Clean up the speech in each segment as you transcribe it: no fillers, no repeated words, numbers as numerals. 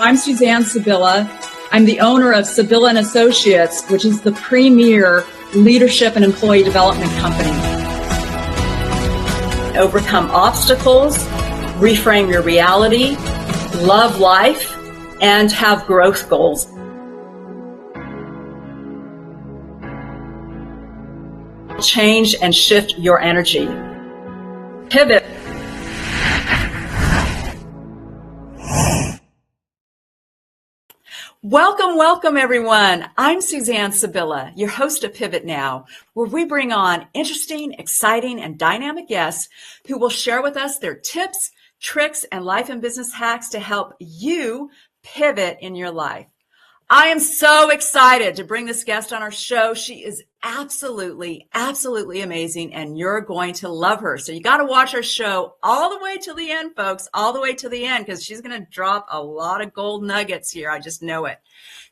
I'm Suzanne Sibylla. I'm the owner of Sibylla & Associates, which is the premier leadership and employee development company. Overcome obstacles, reframe your reality, love life, and have growth goals. Change and shift your energy. Pivot. Welcome, everyone. I'm Suzanne Sibylla, your host of Pivot Now, where we bring on interesting, exciting, and dynamic guests who will share with us their tips, tricks, and life and business hacks to help you pivot in your life. I am so excited to bring this guest on our show. She is absolutely amazing, and you're going to love her. So you got to watch our show all the way to the end, folks, all the way to the end, because she's going to drop a lot of gold nuggets here. I just know it.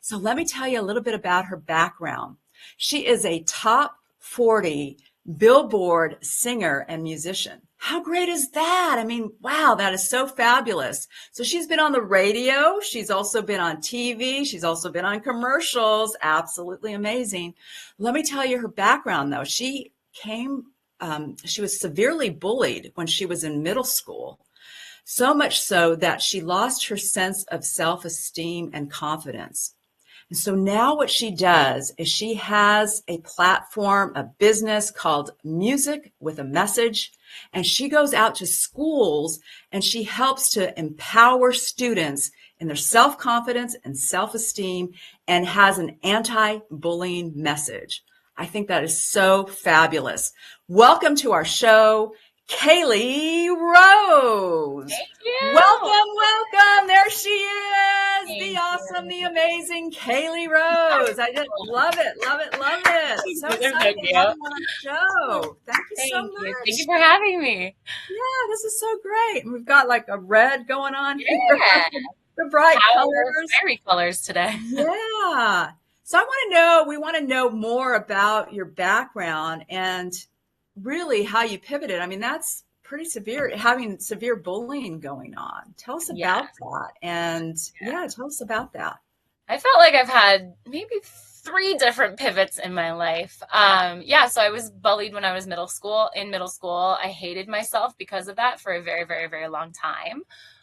So let me tell you a little bit about her background. She is a top 40 Billboard singer and musician. How great is that? I mean, wow, that is so fabulous. So she's been on the radio. She's also been on TV. She's also been on commercials. Absolutely amazing. Let me tell you her background, though. She was severely bullied when she was in middle school, so much so that she lost her sense of self-esteem and confidence. And so now what she does is she has a platform, a business called Music with a Message, and she goes out to schools and she helps to empower students in their self-confidence and self-esteem and has an anti-bullying message. I think that is so fabulous. Welcome to our show, Kaylee Rose. Thank you. Welcome. There she is. The awesome, the amazing Kaylee Rose. I just love it. So excited to have you on our show. Thank you so much. Thank you for having me. Yeah, this is so great. And we've got like a red going on here. Yeah. The bright colors. Fairy colors today. Yeah. So we want to know more about your background and really how you pivoted. I mean, that's pretty severe, having severe bullying going on. Tell us about that. And tell us about that. I felt like I've had maybe 3 different pivots in my life. So I was bullied when I was middle school. In middle school, I hated myself because of that for a very, very, very long time.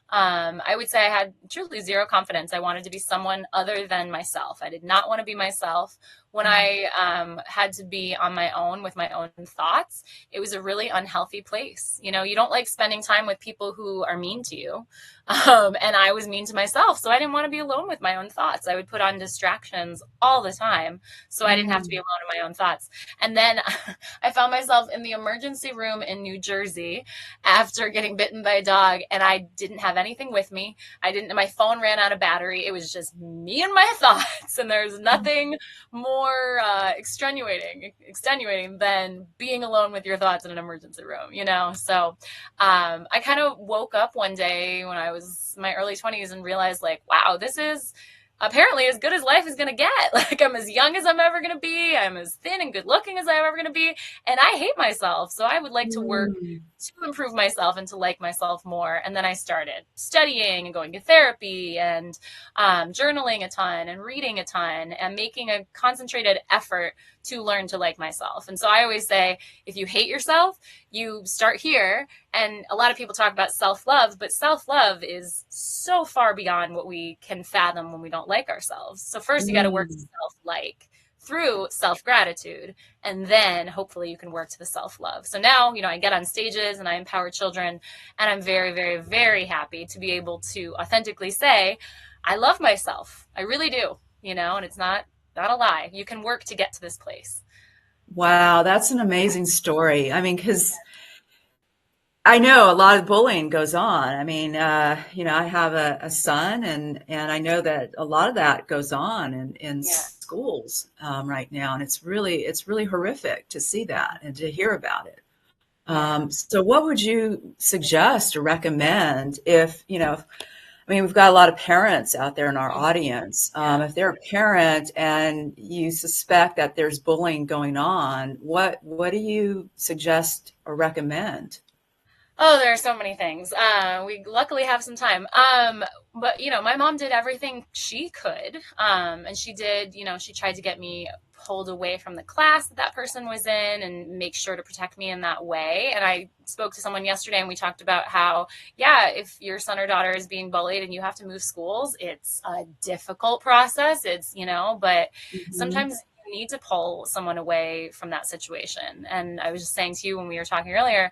I would say I had truly zero confidence. I wanted to be someone other than myself. I did not want to be myself. When I had to be on my own with my own thoughts, it was a really unhealthy place. You know, you don't like spending time with people who are mean to you. And I was mean to myself. So I didn't want to be alone with my own thoughts. I would put on distractions all the time, so I didn't have to be alone in my own thoughts. And then I found myself in the emergency room in New Jersey after getting bitten by a dog, and I didn't have anything with me. My phone ran out of battery. It was just me and my thoughts. And there's nothing more extenuating than being alone with your thoughts in an emergency room, you know? So I kind of woke up one day when I was in my early 20s and realized, like, wow, this is apparently as good as life is going to get. Like, I'm as young as I'm ever going to be. I'm as thin and good looking as I'm ever going to be. And I hate myself. So I would like to work to improve myself and to like myself more. And then I started studying and going to therapy and journaling a ton and reading a ton and making a concentrated effort to learn to like myself. And so I always say, if you hate yourself, you start here. And a lot of people talk about self-love, but self-love is so far beyond what we can fathom when we don't like ourselves. So first you got to work to self-like through self-gratitude, and then hopefully you can work to the self-love. So now, you know, I get on stages and I empower children, and I'm very, very, very happy to be able to authentically say, I love myself. I really do, you know, and it's not a lie. You can work to get to this place. Wow, that's an amazing story. I mean, because I know a lot of bullying goes on. I mean, I have a son, and I know that a lot of that goes on in schools right now, and it's really horrific to see that and to hear about it. So, what would you suggest or recommend if we've got a lot of parents out there in our audience. If they're a parent and you suspect that there's bullying going on, what do you suggest or recommend? Oh, there are so many things. We luckily have some time. But my mom did everything she could. And she did, she tried to get me pulled away from the class that person was in and make sure to protect me in that way. And I spoke to someone yesterday and we talked about how, yeah, if your son or daughter is being bullied and you have to move schools, it's a difficult process. But Mhm. sometimes you need to pull someone away from that situation. And I was just saying to you when we were talking earlier,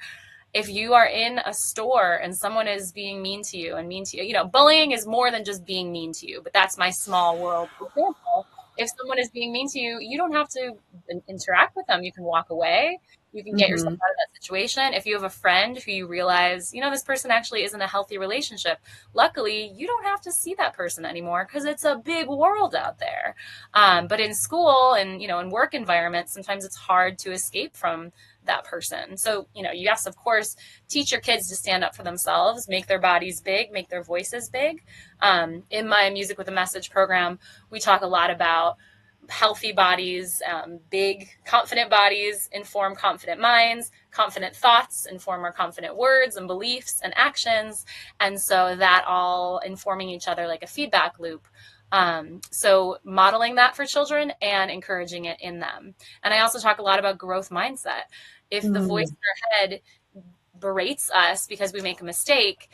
if you are in a store and someone is being mean to you and mean to you, bullying is more than just being mean to you, but that's my small world example. If someone is being mean to you, you don't have to interact with them. You can walk away. You can get yourself Mhm. out of that situation. If you have a friend who you realize, this person actually isn't a healthy relationship, luckily you don't have to see that person anymore because it's a big world out there. But in school and, in work environments, sometimes it's hard to escape from that person. So, yes, of course, teach your kids to stand up for themselves, make their bodies big, make their voices big. In my Music with a Message program, we talk a lot about healthy bodies, big, confident bodies inform confident minds, confident thoughts inform our confident words and beliefs and actions. And so that all informing each other like a feedback loop. So modeling that for children and encouraging it in them. And I also talk a lot about growth mindset. If the voice Mm. in our head berates us because we make a mistake,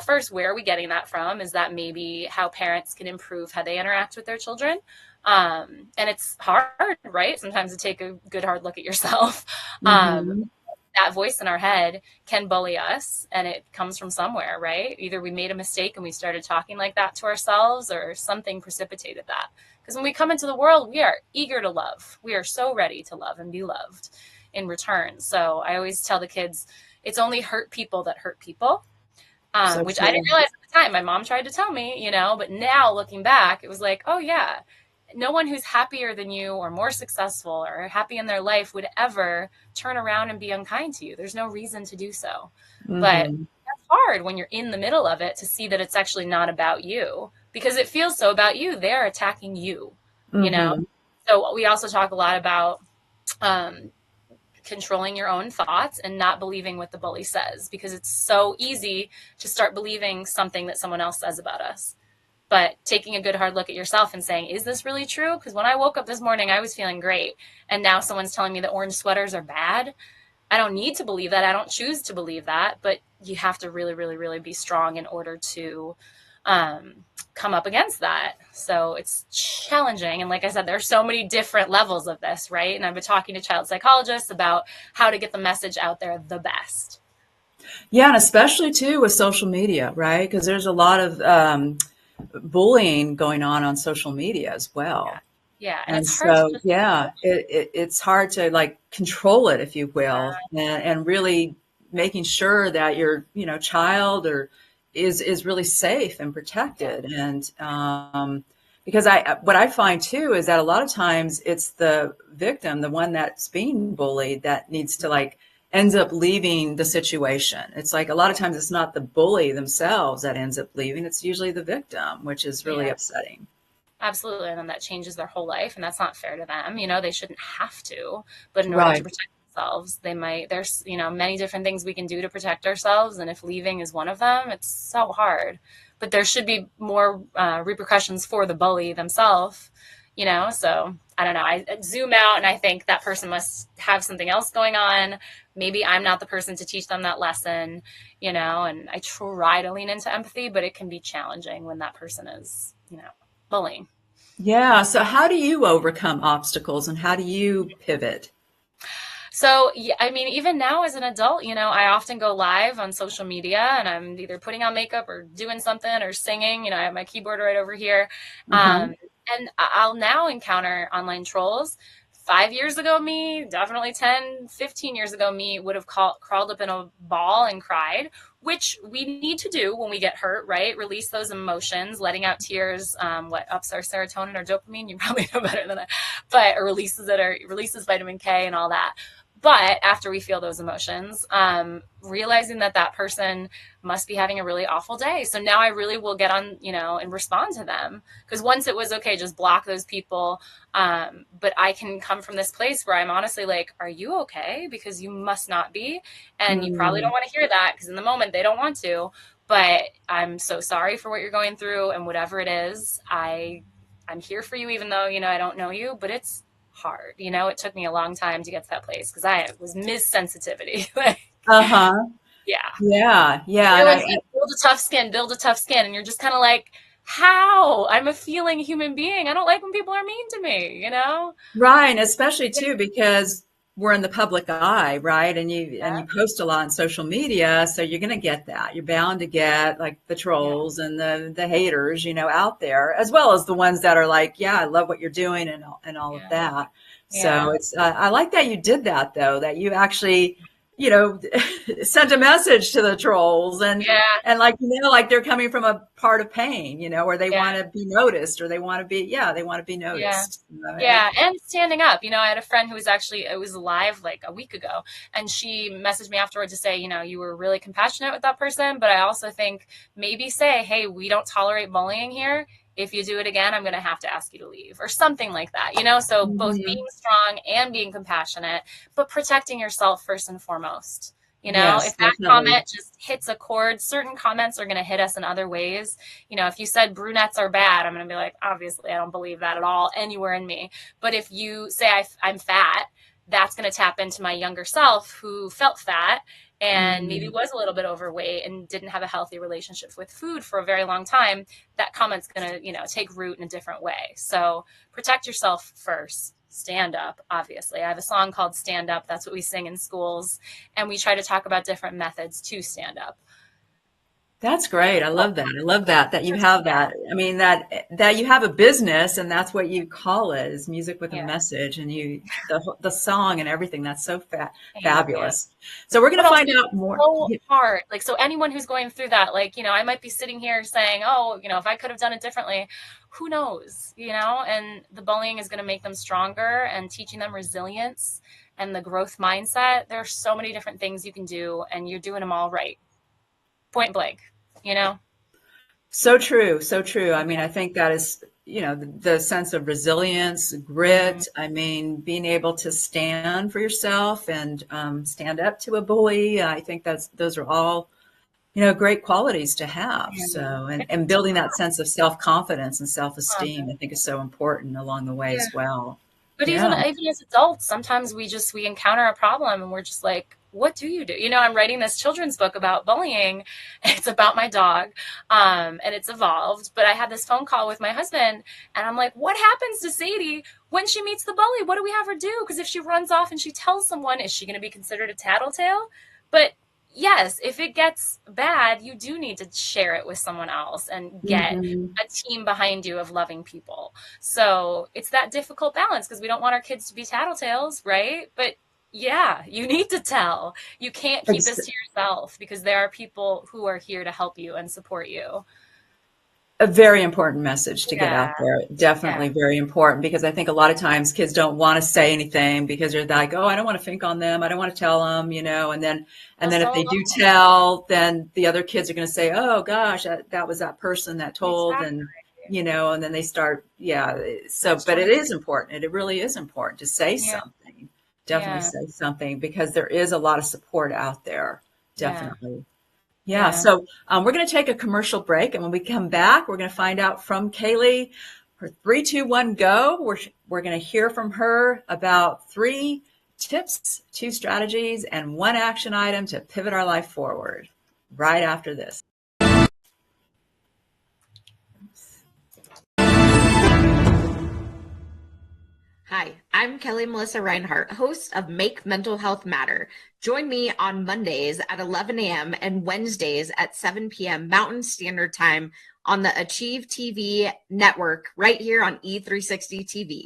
first, where are we getting that from? Is that maybe how parents can improve how they interact with their children? And it's hard, right? Sometimes to take a good hard look at yourself. Um, Mhm. that voice in our head can bully us, and it comes from somewhere, right? Either we made a mistake and we started talking like that to ourselves, or something precipitated that. Because when we come into the world, we are eager to love. We are so ready to love and be loved in return. So I always tell the kids, it's only hurt people that hurt people, So which I didn't true. realize at the time. My mom tried to tell me, but now looking back, it was like, oh, yeah, no one who's happier than you or more successful or happy in their life would ever turn around and be unkind to you. There's no reason to do so. But Mhm. that's hard when you're in the middle of it to see that it's actually not about you because it feels so about you. They're attacking you, you know? Mhm. So we also talk a lot about um, controlling your own thoughts and not believing what the bully says because it's so easy to start believing something that someone else says about us. But taking a good hard look at yourself and saying, is this really true? Because when I woke up this morning, I was feeling great. And now someone's telling me that orange sweaters are bad. I don't need to believe that. I don't choose to believe that. But you have to really, really, really be strong in order to come up against that. So it's challenging. And like I said, there's so many different levels of this, right? And I've been talking to child psychologists about how to get the message out there the best. Yeah, and especially too with social media, right? Because there's a lot of bullying going on social media as Yeah. well. Yeah. And And it's hard to so, just, yeah, it's hard to like control it, if you will, and really making sure that your, child or is really safe and yeah. protected. And because what I find too is that a lot of times it's the victim, the one that's being bullied, that needs to like ends up leaving the situation. It's like a lot of times it's not the bully themselves that ends up leaving; it's usually the victim, which is really Yeah. upsetting. Absolutely. And then that changes their whole life. And that's not fair to them. They shouldn't have to. But in order to Right. protect themselves, there's, many different things we can do to protect ourselves. And if leaving is one of them, it's so hard. But there should be more repercussions for the bully themselves, So I don't know. I zoom out and I think that person must have something else going on. Maybe I'm not the person to teach them that lesson, and I try to lean into empathy, but it can be challenging when that person is, bullying. Yeah. So how do you overcome obstacles and how do you pivot? So, yeah, I mean, even now as an adult, I often go live on social media and I'm either putting on makeup or doing something or singing. I have my keyboard right over here. Uh-huh. And I'll now encounter online trolls. 5 years ago, me, definitely 10, 15 years ago, me would have crawled up in a ball and cried, which we need to do when we get hurt, right? Release those emotions, letting out tears, what ups our serotonin or dopamine, you probably know better than I, but it releases vitamin K and all that. But after we feel those emotions, realizing that that person must be having a really awful day. So now I really will get on, and respond to them. Because once it was okay, just block those people. But I can come from this place where I'm honestly like, are you okay? Because you must not be. And you probably don't want to hear that because in the moment they don't want to. But I'm so sorry for what you're going through, and whatever it is, I'm here for you, even though, I don't know you, but it's hard. It took me a long time to get to that place because I was missensitivity. Uh-huh. Yeah. Yeah. Yeah. And Everyone's like, build a tough skin. And you're just kind of like, how? I'm a feeling human being. I don't like when people are mean to me, right. Especially too, because we're in the public eye, right? And Yeah. you post a lot on social media, so you're going to get that. You're bound to get like the Yeah. trolls and the haters, out there, as well as the ones that are like, yeah, I love what you're doing and all of that. Yeah. So it's I like that you did that though, that you actually, sent a message to the trolls Yeah. and like, like they're coming from a part of pain, where they Yeah. want to be noticed or they want to be Yeah. noticed. Yeah, and standing up. I had a friend who was it was live like a week ago, and she messaged me afterward to say, you were really compassionate with that person, but I also think maybe say, hey, we don't tolerate bullying here. If you do it again, I'm going to have to ask you to leave or something like that, So both being strong and being compassionate, but protecting yourself first and foremost. Yes, If that definitely. comment just hits a chord, certain comments are going to hit us in other ways. If you said brunettes are bad, I'm going to be like, obviously, I don't believe that at all anywhere in me. But if you say I'm fat, that's going to tap into my younger self who felt fat and maybe was a little bit overweight and didn't have a healthy relationship with food for a very long time. That comment's going to, take root in a different way. So protect yourself first. Stand up, obviously. I have a song called Stand Up. That's what we sing in schools. And we try to talk about different methods to stand up. That's great. I love that. I love that you have that. I mean, that you have a business and that's what you call it, is music with a message, and the song and everything. That's so fabulous. So we're going to find out more. So hard. So anyone who's going through that, I might be sitting here saying, oh, if I could have done it differently, who knows, and the bullying is going to make them stronger and teaching them resilience and the growth mindset. There are so many different things you can do, and you're doing them all right. Point blank, So true. So true. I mean, I think that is, the sense of resilience, grit. I mean, being able to stand for yourself and stand up to a bully. I think those are all, great qualities to have. So, and building that sense of self-confidence and self-esteem, I think is so important along the way as well. But even as adults, sometimes we encounter a problem and we're just like, what do you do? I'm writing this children's book about bullying. It's about my dog, and it's evolved. But I had this phone call with my husband, and I'm like, what happens to Sadie when she meets the bully? What do we have her do? Because if she runs off and she tells someone, is she going to be considered a tattletale? But yes, if it gets bad, you do need to share it with someone else and get a team behind you of loving people. So it's that difficult balance because we don't want our kids to be tattletales, right? But yeah, you need to tell. You can't keep this to yourself because there are people who are here to help you and support you. A very important message to get out there. Definitely very important, because I think a lot of times kids don't want to say anything because they're like, oh, I don't want to think on them. I don't want to tell them, and then if they do tell, then the other kids are going to say, oh gosh, that was that person that told. And, and then they start. So, but it is important. It really is important to say something. Definitely say something, because there is a lot of support out there. Definitely. Yeah. So we're going to take a commercial break. And when we come back, we're going to find out from Kaylee, her 3, 2, 1, go. We're going to hear from her about 3 tips, 2 strategies, and 1 action item to pivot our life forward right after this. Hi, I'm Kelly Melissa Reinhart, host of Make Mental Health Matter. Join me on Mondays at 11 a.m. and Wednesdays at 7 p.m. Mountain Standard Time on the Achieve TV network right here on E360 TV.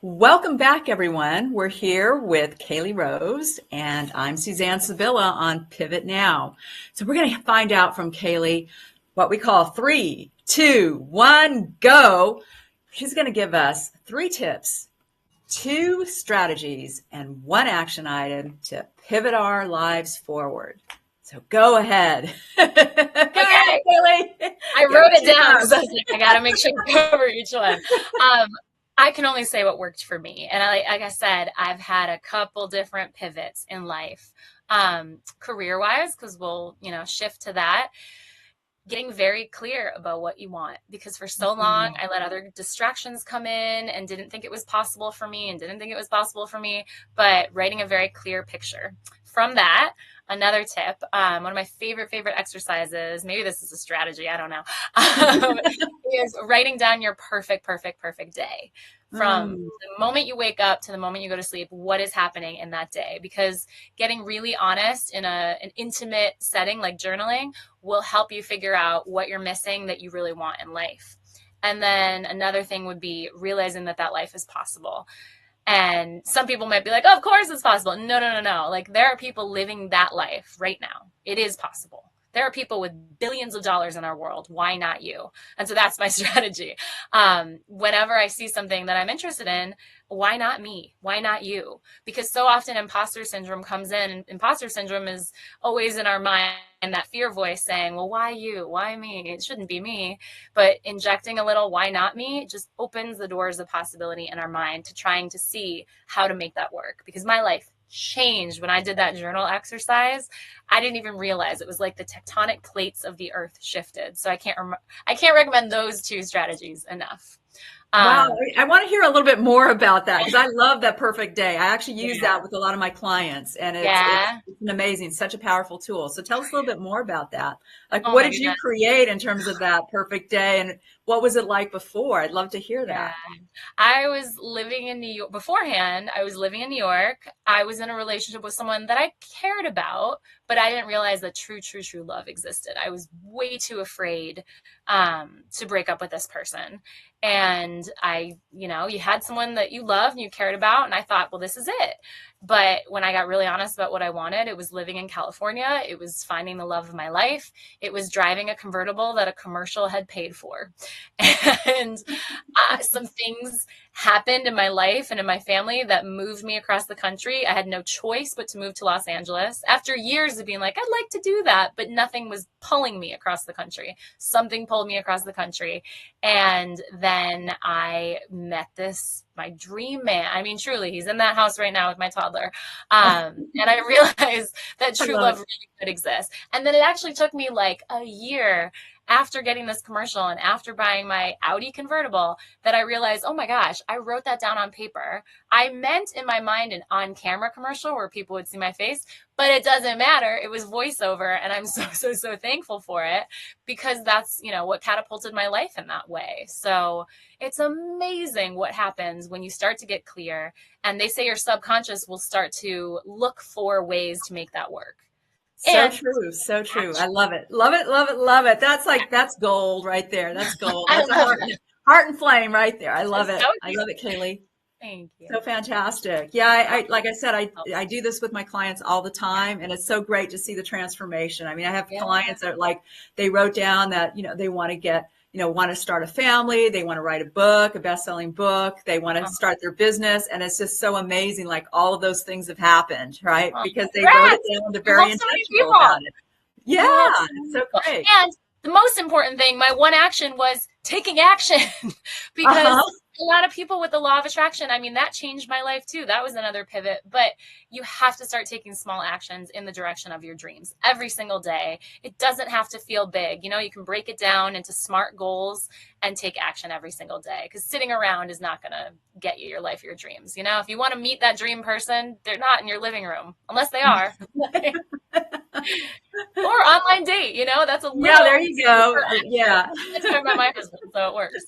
Welcome back, everyone. We're here with Kaylee Rose, and I'm Suzanne Sevilla on Pivot Now. So we're going to find out from Kaylee what we call 3, 2, 1, go. She's going to give us 3 tips, 2 strategies, and 1 action item to pivot our lives forward. So go ahead. Go ahead, Kelly. I wrote it down, so I got to make sure to cover each one. I can only say what worked for me. And like I said, I've had a couple different pivots in life, career-wise, because we'll, shift to that. Getting very clear about what you want, because for so long I let other distractions come in and didn't think it was possible for me but writing a very clear picture. From that, another tip, one of my favorite exercises, maybe this is a strategy, I don't know, is writing down your perfect day. From the moment you wake up to the moment you go to sleep, what is happening in that day? Because getting really honest in an intimate setting like journaling will help you figure out what you're missing that you really want in life. And then another thing would be realizing that life is possible. And some people might be like, oh, of course it's possible. No. Like, there are people living that life right now. It is possible. There are people with billions of dollars in our world. Why not you? And so that's my strategy. Whenever I see something that I'm interested in, why not me? Why not you? Because so often imposter syndrome comes in, and imposter syndrome is always in our mind, and that fear voice saying, well, why you? Why me? It shouldn't be me. But injecting a little why not me just opens the doors of possibility in our mind to trying to see how to make that work. Because my life changed when I did that journal exercise. I didn't even realize it was like the tectonic plates of the earth shifted. So I can't recommend those 2 strategies enough. Wow, I want to hear a little bit more about that, because I love that perfect day. I actually use that with a lot of my clients, and it's an amazing, such a powerful tool. So tell us a little bit more about that. Like, what did you create in terms of that perfect day, and what was it like before? I'd love to hear that. I was living in New York beforehand. I was living in New York. I was in a relationship with someone that I cared about, but I didn't realize that true love existed. I was way too afraid to break up with this person. And you had someone that you loved and you cared about, and I thought, well, this is it. But when I got really honest about what I wanted, it was living in California. It was finding the love of my life. It was driving a convertible that a commercial had paid for. And some things happened in my life and in my family that moved me across the country. I had no choice but to move to Los Angeles after years of being like, I'd like to do that, but nothing was pulling me across the country. Something pulled me across the country. And then I met my dream man. I mean, truly, he's in that house right now with my toddler. And I realized that true love really could exist. And then it actually took me like a year after getting this commercial and after buying my Audi convertible that I realized, oh my gosh, I wrote that down on paper. I meant in my mind an on-camera commercial where people would see my face, but it doesn't matter. It was voiceover, and I'm so thankful for it, because that's, what catapulted my life in that way. So it's amazing what happens when you start to get clear, and they say your subconscious will start to look for ways to make that work. So true. I love it. That's gold right there. That's gold. That's heart and flame right there. I love it. I love it, Kaylee. Thank you. So fantastic. Yeah, I like I said, I do this with my clients all the time, and it's so great to see the transformation. I mean, I have clients that they wrote down that, they want to want to start a family, they want to write a book, a best-selling book, they want to start their business, and it's just so amazing. Like, all of those things have happened, right? Because they wrote it down, they're very intentional about it. Yeah, it's so great. And the most important thing, my one action was taking action, because a lot of people with the law of attraction, I mean, that changed my life too. That was another pivot, but you have to start taking small actions in the direction of your dreams every single day. It doesn't have to feel big. You can break it down into SMART goals and take action every single day, because sitting around is not going to get you your life, your dreams. If you want to meet that dream person, they're not in your living room, unless they are. Or online date, that's a little. Yeah, there you go. Yeah. It's talking about my husband, so it works.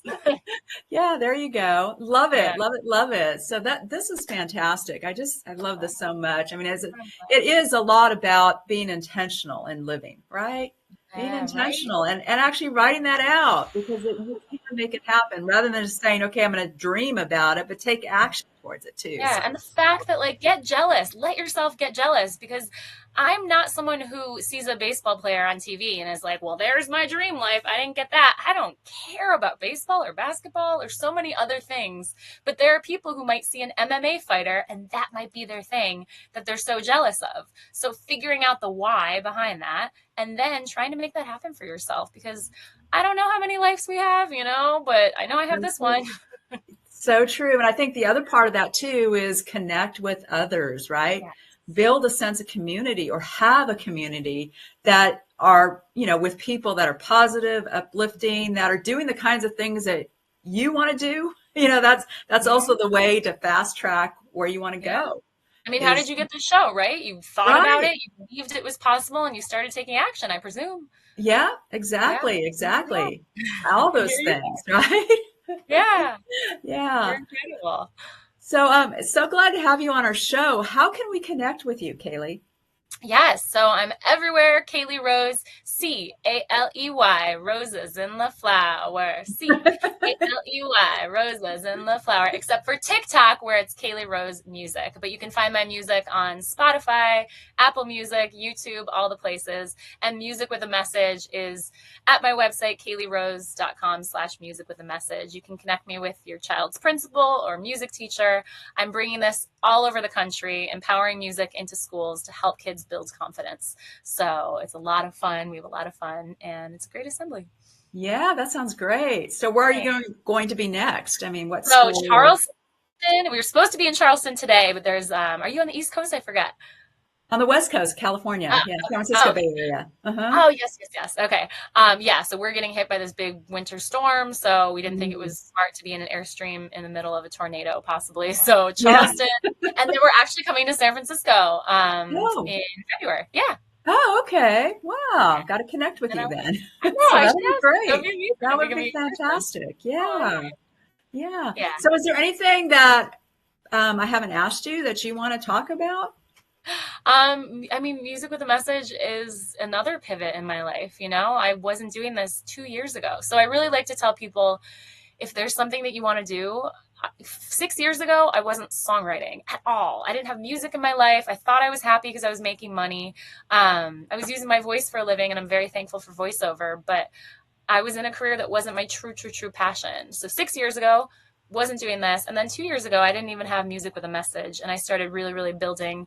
Yeah, there you go. Love it. Love it. So this is fantastic. I love this so much. I mean, it is a lot about being intentional in living, right? Being intentional and actually writing that out, because you can make it happen, rather than just saying, okay, I'm going to dream about it, but take action towards it too. Yeah, So. and the fact that like get jealous, let yourself get jealous, because I'm not someone who sees a baseball player on TV and is like, well, there's my dream life. I didn't get that. I don't care about baseball or basketball or so many other things. But there are people who might see an MMA fighter and that might be their thing that they're so jealous of. So figuring out the why behind that and then trying to make that happen for yourself, because I don't know how many lives we have, you know, but I know I have this one. So true. And I think the other part of that too is connect with others, right? Yeah. Build a sense of community or have a community that are, you know, with people that are positive, uplifting, that are doing the kinds of things that you want to do. You know, that's also the way to fast track where you want to go. I mean, how did you get the show, right? You thought about it, you believed it was possible, and you started taking action, I presume. Yeah, exactly. All those things, right? Yeah. Yeah. You're incredible. So so glad to have you on our show. How can we connect with you, Kaylee? Yes, so I'm everywhere. Kaylee Rose, Caley, roses in the flower. Caley, roses in the flower. Except for TikTok, where it's Kaylee Rose Music. But you can find my music on Spotify, Apple Music, YouTube, all the places. And Music with a Message is at my website, kayleerose.com/music with a message. You can connect me with your child's principal or music teacher. I'm bringing this all over the country, empowering music into schools to help kids build confidence. So it's a lot of fun. We have a lot of fun, and it's a great assembly. Yeah, that sounds great. So where are you going to be next? I mean, what So school? Charleston, we were supposed to be in Charleston today, but there's, are you on the East Coast? I forgot. On the West Coast, California. Yeah, San Francisco Bay Area. Oh, yes. Okay. Yeah, so we're getting hit by this big winter storm, so we didn't think it was smart to be in an Airstream in the middle of a tornado, possibly. So Charleston, and then we're actually coming to San Francisco in February. Yeah. Oh, okay. Wow. Got to connect with you then. So that would be great. That would be fantastic. Oh, Yeah. So is there anything that I haven't asked you that you want to talk about? I mean, Music with a Message is another pivot in my life. You know, I wasn't doing this 2 years ago. So I really like to tell people, if there's something that you want to do, 6 years ago, I wasn't songwriting at all. I didn't have music in my life. I thought I was happy because I was making money. I was using my voice for a living, and I'm very thankful for voiceover, but I was in a career that wasn't my true passion. So 6 years ago, wasn't doing this. And then 2 years ago, I didn't even have Music with a Message. And I started really building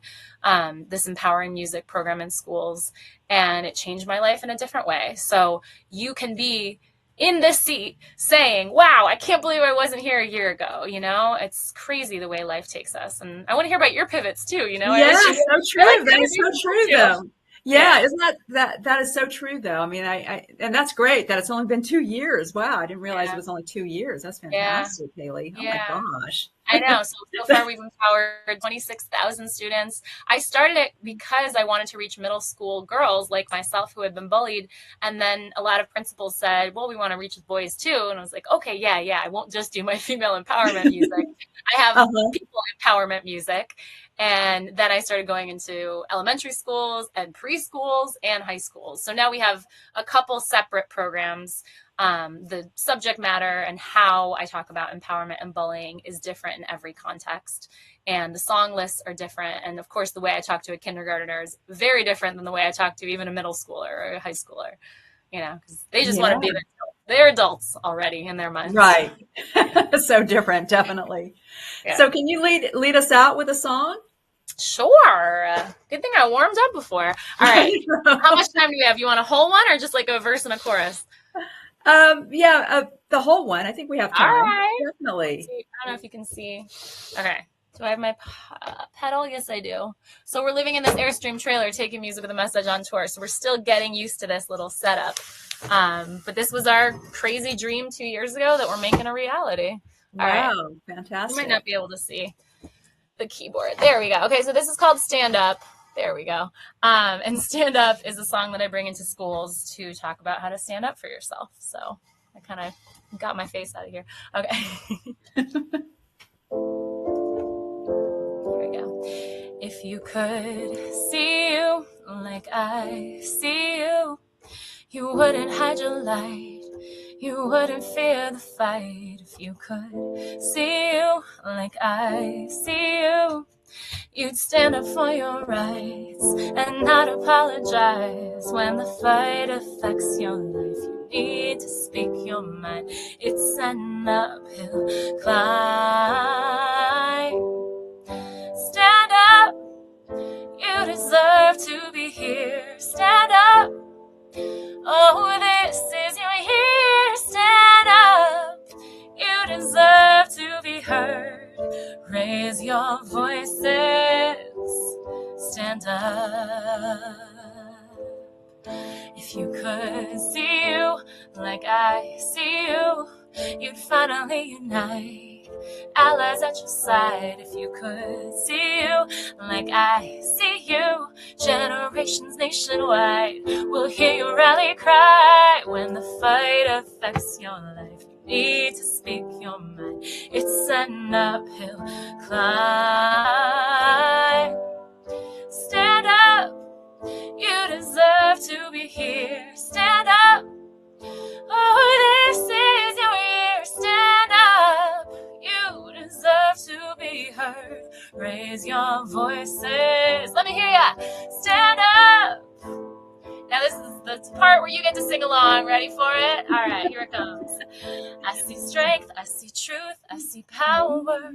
this empowering music program in schools. And it changed my life in a different way. So you can be in this seat saying, wow, I can't believe I wasn't here a year ago. You know, it's crazy the way life takes us. And I want to hear about your pivots too. You know, yeah, so true. That is so true though. Yeah, isn't that is so true though. I mean, I and that's great that it's only been 2 years. Wow, I didn't realize it was only 2 years. That's fantastic, Haley. Oh my gosh. I know. So far we've empowered 26,000 students. I started it because I wanted to reach middle school girls like myself who had been bullied. And then a lot of principals said, well, we want to reach boys too. And I was like, okay, yeah. I won't just do my female empowerment music. I have people empowerment music. And then I started going into elementary schools and preschools and high schools. So now we have a couple separate programs. The subject matter and how I talk about empowerment and bullying is different in every context. And the song lists are different. And of course, the way I talk to a kindergartner is very different than the way I talk to even a middle schooler or a high schooler, you know, because they just want to be they're adults already in their minds. Right. So different, definitely. Yeah. So can you lead us out with a song? Sure. Good thing I warmed up before. All right. How much time do we have? You want a whole one or just like a verse and a chorus? The whole one. I think we have time. All right. Definitely. I don't know if you can see. Okay. Do I have my pedal? Yes, I do. So we're living in this Airstream trailer, taking Music with a Message on tour. So we're still getting used to this little setup. But this was our crazy dream 2 years ago that we're making a reality. All right. Fantastic. You might not be able to see the keyboard. There we go. Okay, so this is called Stand Up. There we go. And Stand Up is a song that I bring into schools to talk about how to stand up for yourself. So I kind of got my face out of here. Okay. Here we go. If you could see you like I see you, you wouldn't hide your light. You wouldn't fear the fight if you could see you like I see you. You'd stand up for your rights and not apologize when the fight affects your life. You need to speak your mind. It's an uphill climb. Stand up. You deserve to be here. Stand up. Oh, this is your year. Stand up. You deserve to be heard. Raise your voices. Stand up. If you could see you like I see you, you'd finally unite. Allies at your side. If you could see you like I see you, generations nationwide will hear your rally cry. When the fight affects your life, you need to speak your mind. It's an uphill climb. Stand up. You deserve to be here. Stand up. Oh, this is your year. Stand up. You deserve to be heard. Raise your voices. Let me hear ya. Stand up. Now this is the part where you get to sing along. Ready for it? All right, here it comes. I see strength, I see truth, I see power,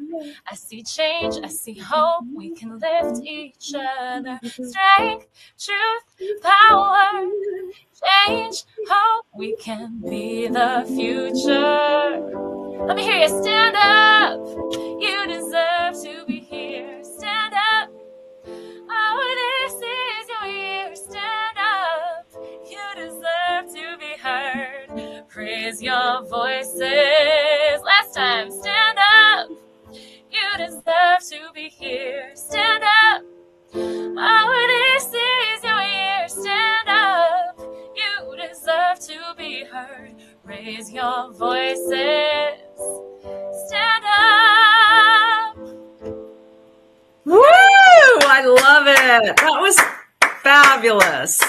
I see change, I see hope. We can lift each other. Strength, truth, power, change, hope. We can be the future. Let me hear you. Stand up. You deserve to be here. Stand up. Oh, this is your year. Stand up. You deserve to be heard. Raise your voices. Last time. Stand up. You deserve to be here. Stand up. Oh, this is your year. Stand up. You deserve to be heard. Raise your voices. Stand up. Woo! I love it. That was fabulous.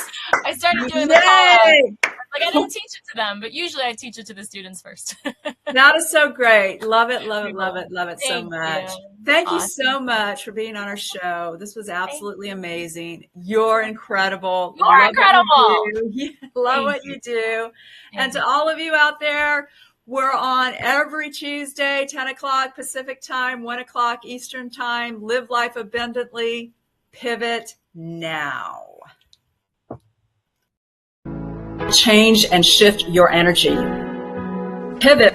I started doing the call. Like I didn't teach it to them, but usually I teach it to the students first. That is so great. Love it, love it, love it, love it so much. Thank you so much for being on our show. This was absolutely amazing. You're incredible. You're incredible. Love what you do. And to all of you out there, we're on every Tuesday, 10 o'clock Pacific time, 1 o'clock Eastern time. Live life abundantly. Pivot now. Change and shift your energy. Pivot